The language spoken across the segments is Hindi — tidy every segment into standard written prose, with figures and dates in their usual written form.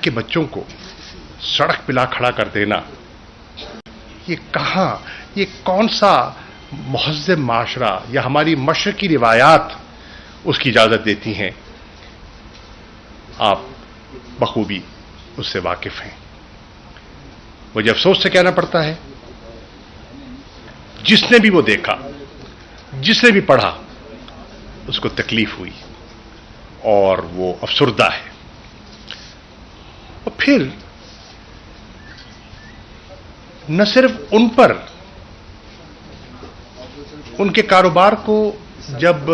के बच्चों को सड़क पे ला खड़ा कर देना, ये कहाँ, ये कौन सा महज़्ज़ब माशरा या हमारी मशरकी रिवायात उसकी इजाज़त देती हैं? आप बखूबी उससे वाकिफ हैं। मुझे अफसोस से कहना पड़ता है, जिसने भी वो देखा, जिसने भी पढ़ा, उसको तकलीफ हुई और वो अफसुर्दा है। और फिर न सिर्फ उन पर, उनके कारोबार को जब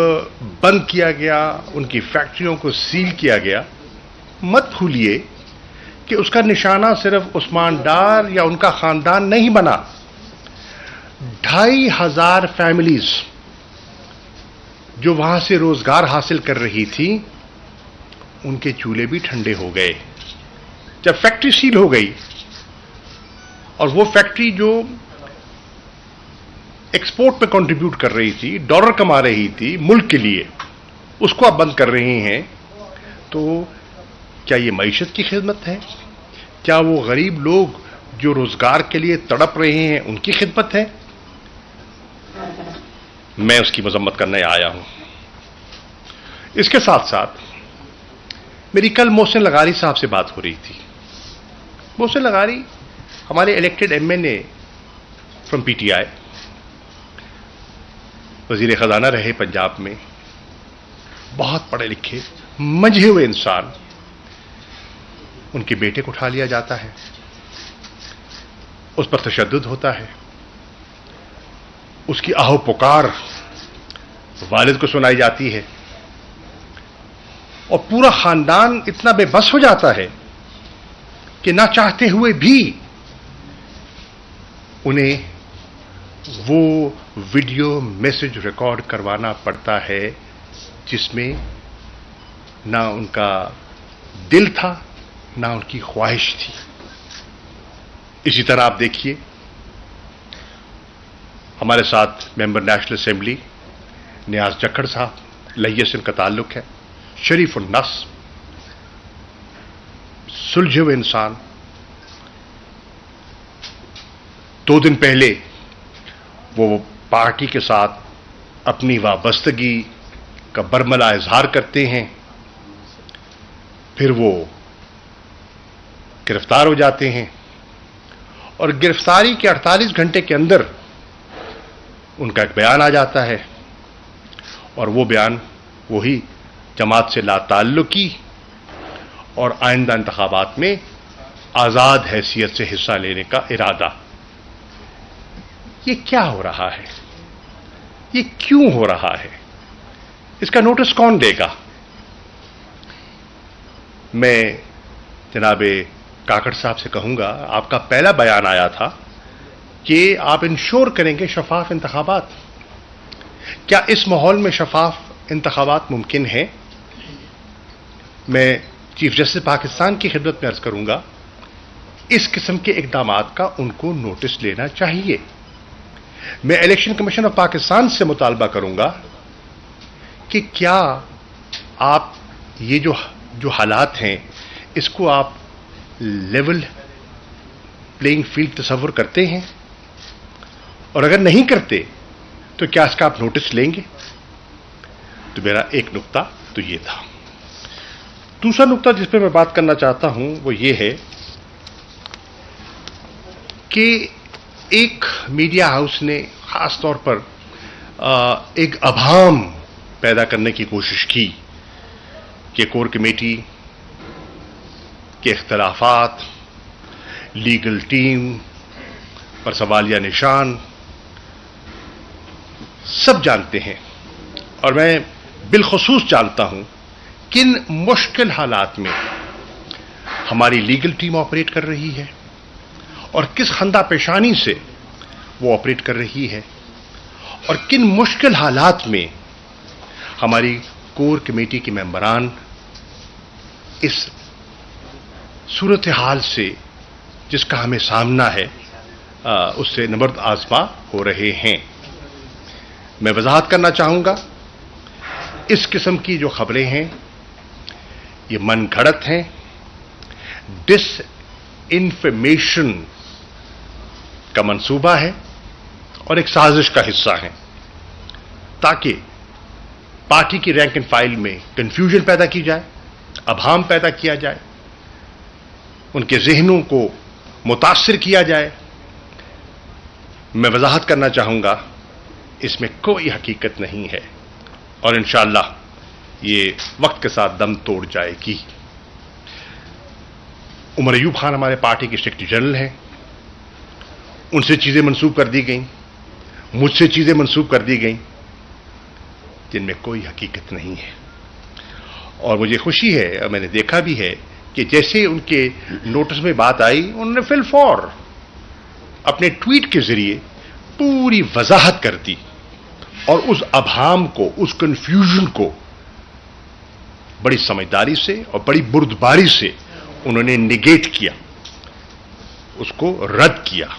बंद किया गया, उनकी फैक्ट्रियों को सील किया गया, मत भूलिए कि उसका निशाना सिर्फ उस्मान डार या उनका खानदान नहीं बना। 2500 फैमिलीज जो वहां से रोजगार हासिल कर रही थी, उनके चूल्हे भी ठंडे हो गए जब फैक्ट्री सील हो गई। और वो फैक्ट्री जो एक्सपोर्ट पे कंट्रीब्यूट कर रही थी, डॉलर कमा रही थी मुल्क के लिए, उसको आप बंद कर रहे हैं। तो क्या ये मईशत की खिदमत है? क्या वो गरीब लोग जो रोजगार के लिए तड़प रहे हैं, उनकी खिदमत है? मैं उसकी मजम्मत करने आया हूं। इसके साथ साथ मेरी कल मोहसिन लगारी साहब से बात हो रही थी। मोहसिन लगारी हमारे इलेक्टेड एमएनए फ्रॉम पीटीआई, वजीर खजाना रहे पंजाब में, बहुत पढ़े लिखे मंझे हुए इंसान। उनके बेटे को उठा लिया जाता है, उस पर तशद्दुद होता है, उसकी आहो पुकार वालिद को सुनाई जाती है और पूरा खानदान इतना बेबस हो जाता है कि ना चाहते हुए भी उन्हें वो वीडियो मैसेज रिकॉर्ड करवाना पड़ता है जिसमें ना उनका दिल था, ना उनकी ख्वाहिश थी। इसी तरह आप देखिए, हमारे साथ मेंबर नेशनल असेंबली नियाज जक्खड़ साहब, लहिया से उनका ताल्लुक है, शरीफ उन नस, सुलझे हुए इंसान। 2 दिन पहले वो पार्टी के साथ अपनी वाबस्तगी का बरमला इजहार करते हैं, फिर वो गिरफ्तार हो जाते हैं और गिरफ्तारी के 48 घंटे के अंदर उनका एक बयान आ जाता है और वो बयान वही जमात से लाताल्लुकी और आइंदा इंतखाबात में आज़ाद हैसियत से हिस्सा लेने का इरादा। ये क्या हो रहा है? ये क्यों हो रहा है? इसका नोटिस कौन देगा? मैं जनाबे काकड़ साहब से कहूंगा, आपका पहला बयान आया था कि आप इंश्योर करेंगे शफाफ इंतखाबात। क्या इस माहौल में शफाफ इंतखाबात मुमकिन है? मैं चीफ जस्टिस पाकिस्तान की खिदमत में अर्ज करूंगा, इस किस्म के इकदामात का उनको नोटिस लेना चाहिए। मैं इलेक्शन कमीशन ऑफ पाकिस्तान से मुतालबा करूंगा कि क्या आप ये जो हालात हैं, इसको आप लेवल प्लेइंग फील्ड तस्वुर करते हैं, और अगर नहीं करते तो क्या इसका आप नोटिस लेंगे? तो मेरा एक नुक्ता तो ये था। दूसरा नुक्ता जिस पे मैं बात करना चाहता हूं वो ये है कि एक मीडिया हाउस ने खास तौर पर एक अभाम पैदा करने की कोशिश की कि कोर कमेटी के इख्तलाफात, लीगल टीम पर सवालिया निशान, सब जानते हैं और मैं बिलखुसूस जानता हूं किन मुश्किल हालात में हमारी लीगल टीम ऑपरेट कर रही है और किस खंदा पेशानी से वो ऑपरेट कर रही है और किन मुश्किल हालात में हमारी कोर कमेटी के मेंबरान इस सूरत हाल से जिसका हमें सामना है उससे नबर्द आज़मा हो रहे हैं। मैं वजाहत करना चाहूँगा, इस किस्म की जो खबरें हैं ये मन घड़त हैं, डिस इन्फॉर्मेशन का मंसूबा है और एक साजिश का हिस्सा है, ताकि पार्टी की रैंक एंड फाइल में कंफ्यूजन पैदा की जाए, अभाम पैदा किया जाए, उनके जहनों को मुतासिर किया जाए। मैं वजाहत करना चाहूंगा, इसमें कोई हकीकत नहीं है और इंशाअल्लाह ये वक्त के साथ दम तोड़ जाएगी। उमर अयूब खान हमारे पार्टी के सेक्रेटरी जनरल हैं, उनसे चीजें मंसूब कर दी गई, मुझसे चीजें मंसूब कर दी गई जिनमें कोई हकीकत नहीं है। और मुझे खुशी है, और मैंने देखा भी है कि जैसे उनके नोटिस में बात आई, उन्होंने फिल फौर अपने ट्वीट के जरिए पूरी वजाहत कर दी और उस अभाम को, उस कंफ्यूजन को बड़ी समझदारी से और बड़ी बुर्दबारी से उन्होंने निगेट किया, उसको रद्द किया।